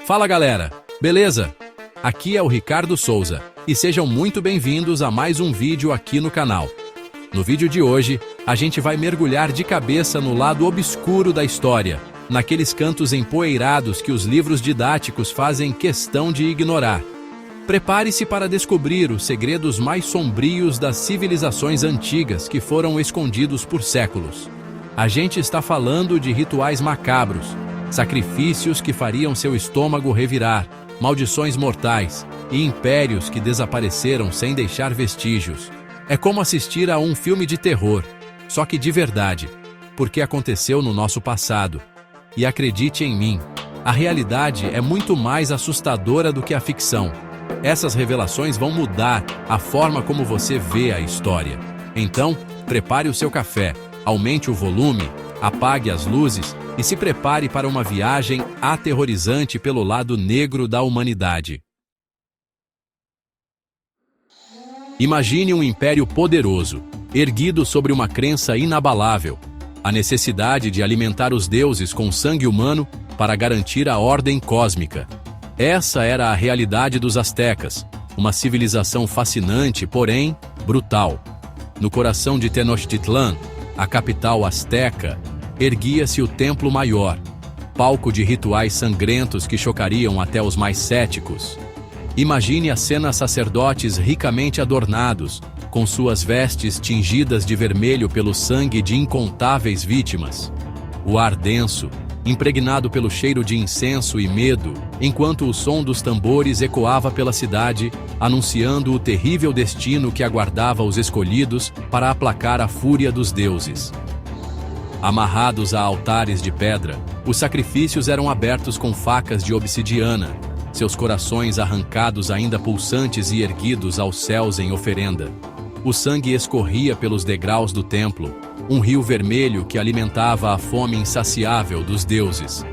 Fala galera, beleza? Aqui é o Ricardo Souza e sejam muito bem-vindos a mais um vídeo aqui no canal. No vídeo de hoje, a gente vai mergulhar de cabeça no lado obscuro da história, naqueles cantos empoeirados que os livros didáticos fazem questão de ignorar. Prepare-se para descobrir os segredos mais sombrios das civilizações antigas que foram escondidos por séculos. A gente está falando de rituais macabros, sacrifícios que fariam seu estômago revirar, maldições mortais e impérios que desapareceram sem deixar vestígios. É como assistir a um filme de terror, só que de verdade, porque aconteceu no nosso passado. E acredite em mim, a realidade é muito mais assustadora do que a ficção. Essas revelações vão mudar a forma como você vê a história. Então, prepare o seu café, aumente o volume, apague as luzes e se prepare para uma viagem aterrorizante pelo lado negro da humanidade. Imagine um império poderoso, erguido sobre uma crença inabalável, a necessidade de alimentar os deuses com sangue humano para garantir a ordem cósmica. Essa era a realidade dos astecas, uma civilização fascinante, porém brutal. No coração de Tenochtitlan, a capital asteca, erguia-se o Templo Maior, palco de rituais sangrentos que chocariam até os mais céticos. Imagine a cena: sacerdotes ricamente adornados, com suas vestes tingidas de vermelho pelo sangue de incontáveis vítimas. O ar denso, impregnado pelo cheiro de incenso e medo, enquanto o som dos tambores ecoava pela cidade, anunciando o terrível destino que aguardava os escolhidos para aplacar a fúria dos deuses. Amarrados a altares de pedra, os sacrifícios eram abertos com facas de obsidiana, seus corações arrancados ainda pulsantes e erguidos aos céus em oferenda. O sangue escorria pelos degraus do templo, um rio vermelho que alimentava a fome insaciável dos deuses.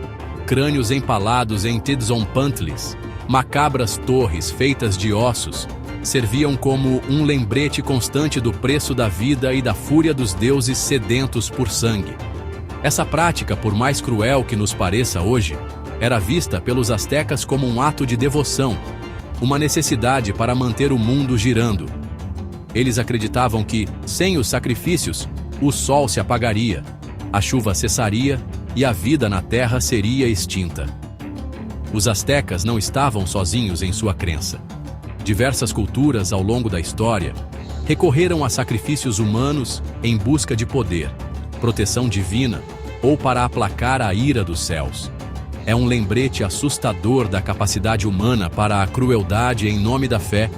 Crânios empalados em Tzonpantlis, macabras torres feitas de ossos, serviam como um lembrete constante do preço da vida e da fúria dos deuses sedentos por sangue. Essa prática, por mais cruel que nos pareça hoje, era vista pelos astecas como um ato de devoção, uma necessidade para manter o mundo girando. Eles acreditavam que, sem os sacrifícios, o sol se apagaria, a chuva cessaria e a vida na terra seria extinta. Os astecas não estavam sozinhos em sua crença. Diversas culturas ao longo da história recorreram a sacrifícios humanos em busca de poder, proteção divina ou para aplacar a ira dos céus. É um lembrete assustador da capacidade humana para a crueldade em nome da fé,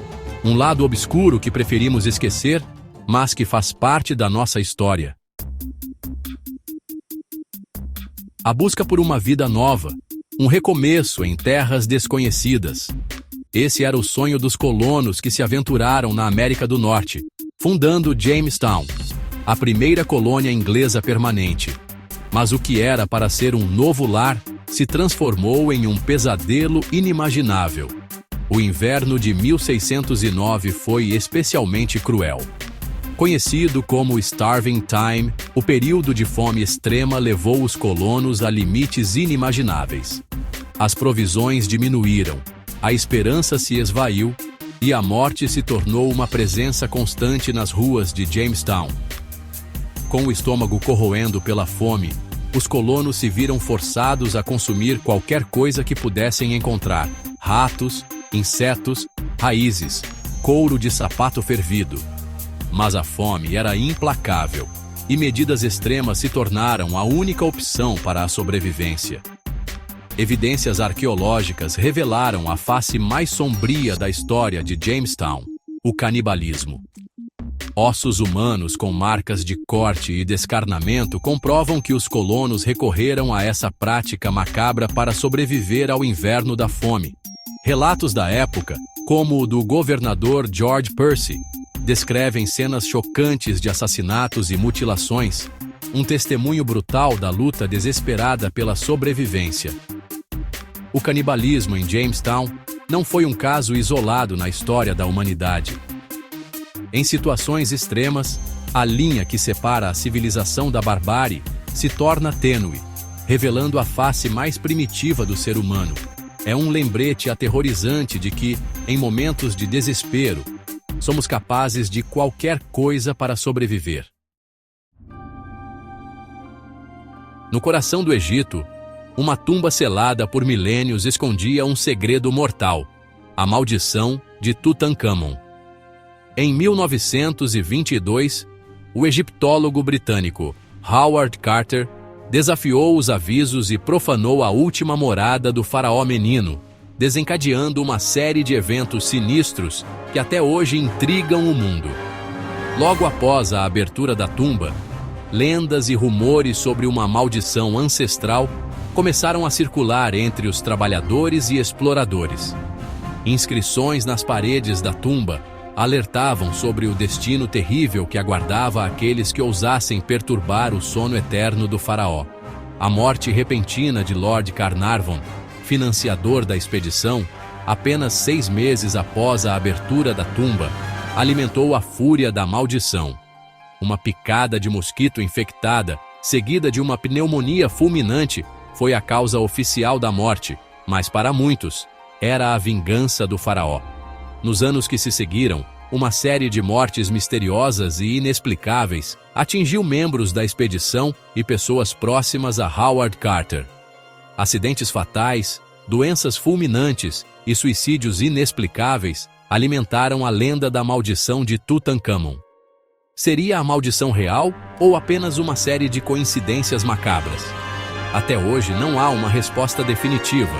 um lado obscuro que preferimos esquecer, mas que faz parte da nossa história. A busca por uma vida nova, um recomeço em terras desconhecidas. Esse era o sonho dos colonos que se aventuraram na América do Norte, fundando Jamestown, a primeira colônia inglesa permanente. Mas o que era para ser um novo lar se transformou em um pesadelo inimaginável. O inverno de 1609 foi especialmente cruel. Conhecido como Starving Time, o período de fome extrema levou os colonos a limites inimagináveis. As provisões diminuíram, a esperança se esvaiu e a morte se tornou uma presença constante nas ruas de Jamestown. Com o estômago corroendo pela fome, os colonos se viram forçados a consumir qualquer coisa que pudessem encontrar: ratos, insetos, raízes, couro de sapato fervido. Mas a fome era implacável, e medidas extremas se tornaram a única opção para a sobrevivência. Evidências arqueológicas revelaram a face mais sombria da história de Jamestown: o canibalismo. Ossos humanos com marcas de corte e descarnamento comprovam que os colonos recorreram a essa prática macabra para sobreviver ao inverno da fome. Relatos da época, como o do governador George Percy, descrevem cenas chocantes de assassinatos e mutilações, um testemunho brutal da luta desesperada pela sobrevivência. O canibalismo em Jamestown não foi um caso isolado na história da humanidade. Em situações extremas, a linha que separa a civilização da barbárie se torna tênue, revelando a face mais primitiva do ser humano. é um lembrete aterrorizante de que, em momentos de desespero, somos capazes de qualquer coisa para sobreviver. No coração do Egito, uma tumba selada por milênios escondia um segredo mortal: a maldição de Tutankhamon. Em 1922, o egiptólogo britânico Howard Carter desafiou os avisos e profanou a última morada do faraó menino, desencadeando uma série de eventos sinistros que até hoje intrigam o mundo. Logo após a abertura da tumba, lendas e rumores sobre uma maldição ancestral começaram a circular entre os trabalhadores e exploradores. Inscrições nas paredes da tumba alertavam sobre o destino terrível que aguardava aqueles que ousassem perturbar o sono eterno do faraó. A morte repentina de Lord Carnarvon, financiador da expedição, apenas 6 meses após a abertura da tumba, alimentou a fúria da maldição. Uma picada de mosquito infectada, seguida de uma pneumonia fulminante, foi a causa oficial da morte, mas para muitos, era a vingança do faraó. Nos anos que se seguiram, uma série de mortes misteriosas e inexplicáveis atingiu membros da expedição e pessoas próximas a Howard Carter. Acidentes fatais, doenças fulminantes e suicídios inexplicáveis alimentaram a lenda da maldição de Tutankhamon. Seria a maldição real ou apenas uma série de coincidências macabras? Até hoje não há uma resposta definitiva.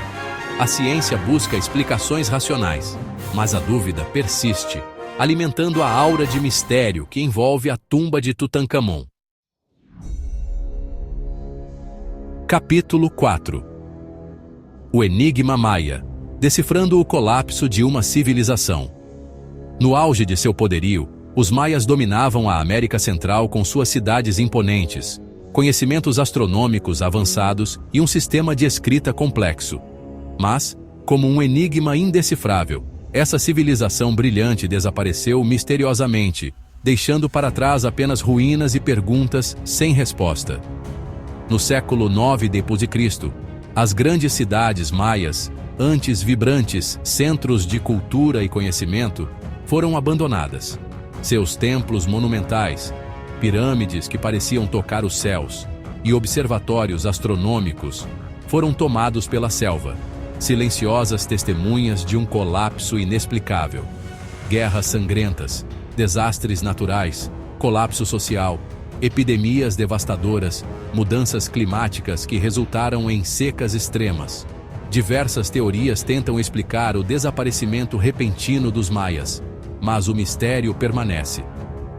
A ciência busca explicações racionais, mas a dúvida persiste, alimentando a aura de mistério que envolve a tumba de Tutankhamon. Capítulo 4. O Enigma Maia, decifrando o colapso de uma civilização. No auge de seu poderio, os maias dominavam a América Central com suas cidades imponentes, conhecimentos astronômicos avançados e um sistema de escrita complexo. Mas, como um enigma indecifrável, essa civilização brilhante desapareceu misteriosamente, deixando para trás apenas ruínas e perguntas sem resposta. No século IX d.C., as grandes cidades maias, antes vibrantes centros de cultura e conhecimento, foram abandonadas. Seus templos monumentais, pirâmides que pareciam tocar os céus e observatórios astronômicos foram tomados pela selva, silenciosas testemunhas de um colapso inexplicável. Guerras sangrentas, desastres naturais, colapso social, epidemias devastadoras, mudanças climáticas que resultaram em secas extremas. Diversas teorias tentam explicar o desaparecimento repentino dos maias, mas o mistério permanece.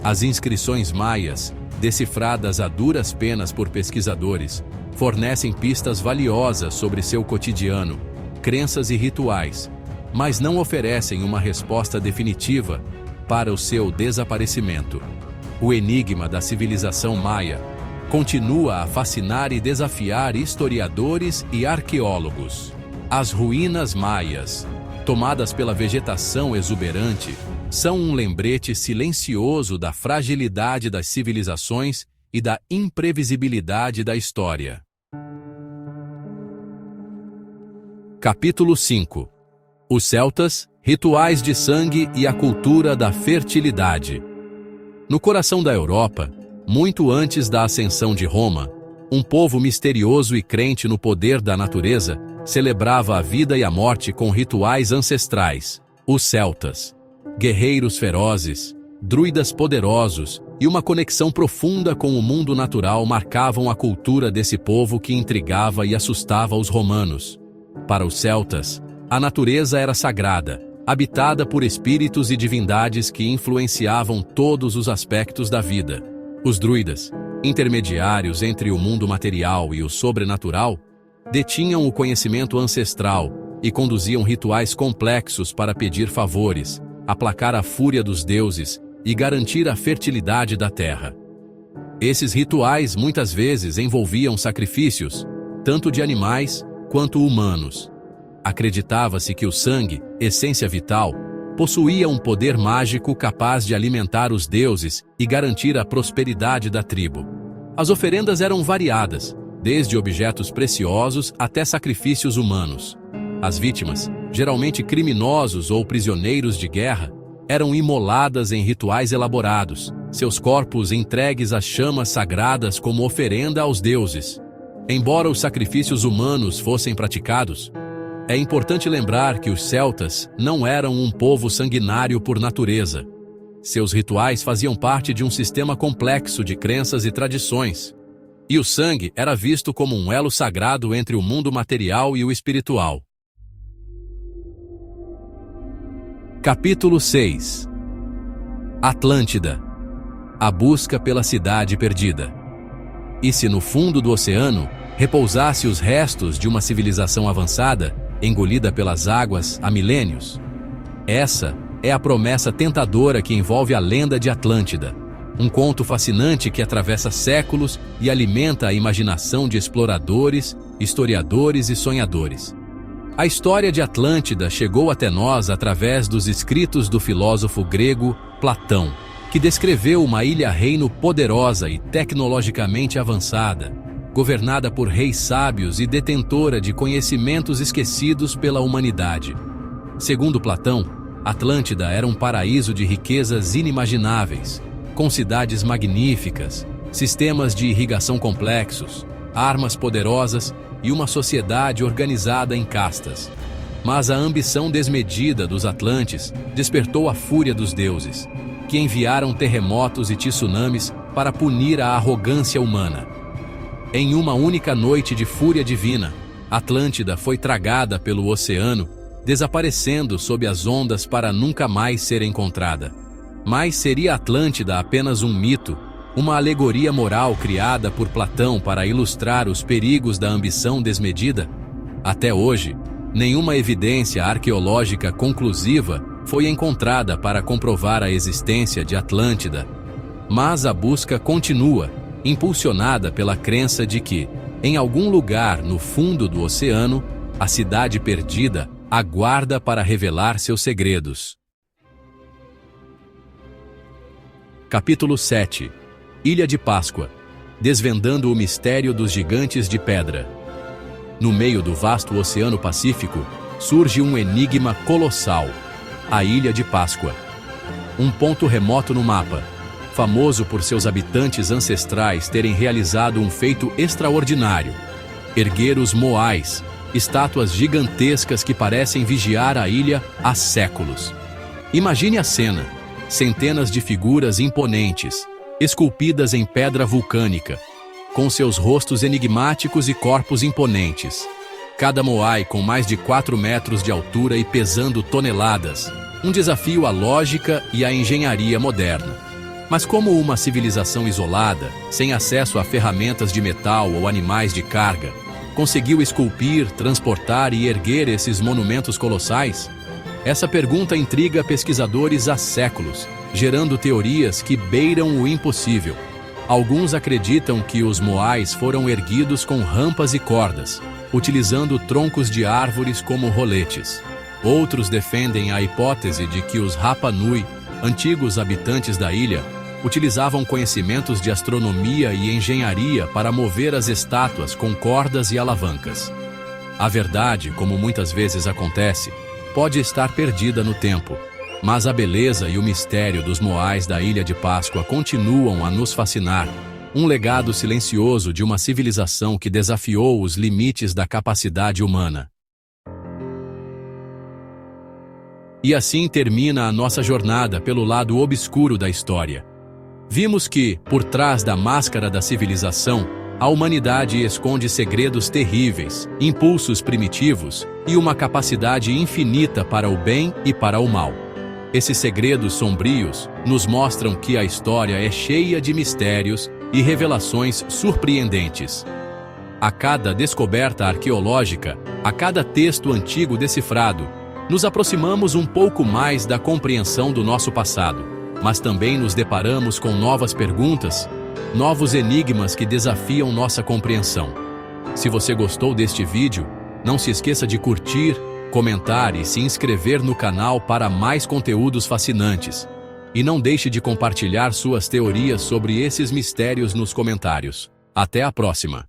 As inscrições maias, decifradas a duras penas por pesquisadores, fornecem pistas valiosas sobre seu cotidiano, crenças e rituais, mas não oferecem uma resposta definitiva para o seu desaparecimento. O enigma da civilização maia continua a fascinar e desafiar historiadores e arqueólogos. As ruínas maias, tomadas pela vegetação exuberante, são um lembrete silencioso da fragilidade das civilizações e da imprevisibilidade da história. Capítulo 5. Os celtas, rituais de sangue e a cultura da fertilidade. No coração da Europa, muito antes da ascensão de Roma, um povo misterioso e crente no poder da natureza celebrava a vida e a morte com rituais ancestrais. Os celtas, guerreiros ferozes, druidas poderosos e uma conexão profunda com o mundo natural marcavam a cultura desse povo que intrigava e assustava os romanos. Para os celtas, a natureza era sagrada, habitada por espíritos e divindades que influenciavam todos os aspectos da vida. Os druidas, intermediários entre o mundo material e o sobrenatural, detinham o conhecimento ancestral e conduziam rituais complexos para pedir favores, aplacar a fúria dos deuses e garantir a fertilidade da terra. Esses rituais muitas vezes envolviam sacrifícios, tanto de animais quanto humanos. Acreditava-se que o sangue, essência vital, possuía um poder mágico capaz de alimentar os deuses e garantir a prosperidade da tribo. As oferendas eram variadas, desde objetos preciosos até sacrifícios humanos. As vítimas, geralmente criminosos ou prisioneiros de guerra, eram imoladas em rituais elaborados, seus corpos entregues às chamas sagradas como oferenda aos deuses. Embora os sacrifícios humanos fossem praticados, é importante lembrar que os celtas não eram um povo sanguinário por natureza. Seus rituais faziam parte de um sistema complexo de crenças e tradições, e o sangue era visto como um elo sagrado entre o mundo material e o espiritual. Capítulo 6. Atlântida. A busca pela cidade perdida. E se no fundo do oceano repousasse os restos de uma civilização avançada, engolida pelas águas há milênios? Essa é a promessa tentadora que envolve a lenda de Atlântida, um conto fascinante que atravessa séculos e alimenta a imaginação de exploradores, historiadores e sonhadores. A história de Atlântida chegou até nós através dos escritos do filósofo grego Platão, que descreveu uma ilha-reino poderosa e tecnologicamente avançada, governada por reis sábios e detentora de conhecimentos esquecidos pela humanidade. Segundo Platão, Atlântida era um paraíso de riquezas inimagináveis, com cidades magníficas, sistemas de irrigação complexos, armas poderosas e uma sociedade organizada em castas. Mas a ambição desmedida dos atlantes despertou a fúria dos deuses, que enviaram terremotos e tsunamis para punir a arrogância humana. Em uma única noite de fúria divina, Atlântida foi tragada pelo oceano, desaparecendo sob as ondas para nunca mais ser encontrada. Mas seria Atlântida apenas um mito, uma alegoria moral criada por Platão para ilustrar os perigos da ambição desmedida? Até hoje, nenhuma evidência arqueológica conclusiva foi encontrada para comprovar a existência de Atlântida. Mas a busca continua, impulsionada pela crença de que, em algum lugar no fundo do oceano, a cidade perdida aguarda para revelar seus segredos. Capítulo 7. Ilha de Páscoa. Desvendando o mistério dos gigantes de pedra. No meio do vasto Oceano Pacífico, surge um enigma colossal: a Ilha de Páscoa. Um ponto remoto no mapa, famoso por seus habitantes ancestrais terem realizado um feito extraordinário: erguer os moais, estátuas gigantescas que parecem vigiar a ilha há séculos. Imagine a cena: centenas de figuras imponentes, esculpidas em pedra vulcânica, com seus rostos enigmáticos e corpos imponentes. Cada moai com mais de 4 metros de altura e pesando toneladas, um desafio à lógica e à engenharia moderna. Mas como uma civilização isolada, sem acesso a ferramentas de metal ou animais de carga, conseguiu esculpir, transportar e erguer esses monumentos colossais? Essa pergunta intriga pesquisadores há séculos, gerando teorias que beiram o impossível. Alguns acreditam que os moais foram erguidos com rampas e cordas, utilizando troncos de árvores como roletes. Outros defendem a hipótese de que os Rapa Nui, antigos habitantes da ilha, utilizavam conhecimentos de astronomia e engenharia para mover as estátuas com cordas e alavancas. A verdade, como muitas vezes acontece, pode estar perdida no tempo, mas a beleza e o mistério dos moais da Ilha de Páscoa continuam a nos fascinar, um legado silencioso de uma civilização que desafiou os limites da capacidade humana. E assim termina a nossa jornada pelo lado obscuro da história. Vimos que, por trás da máscara da civilização, a humanidade esconde segredos terríveis, impulsos primitivos e uma capacidade infinita para o bem e para o mal. Esses segredos sombrios nos mostram que a história é cheia de mistérios e revelações surpreendentes. A cada descoberta arqueológica, a cada texto antigo decifrado, nos aproximamos um pouco mais da compreensão do nosso passado, mas também nos deparamos com novas perguntas, novos enigmas que desafiam nossa compreensão. Se você gostou deste vídeo, não se esqueça de curtir, comentar e se inscrever no canal para mais conteúdos fascinantes. E não deixe de compartilhar suas teorias sobre esses mistérios nos comentários. Até a próxima!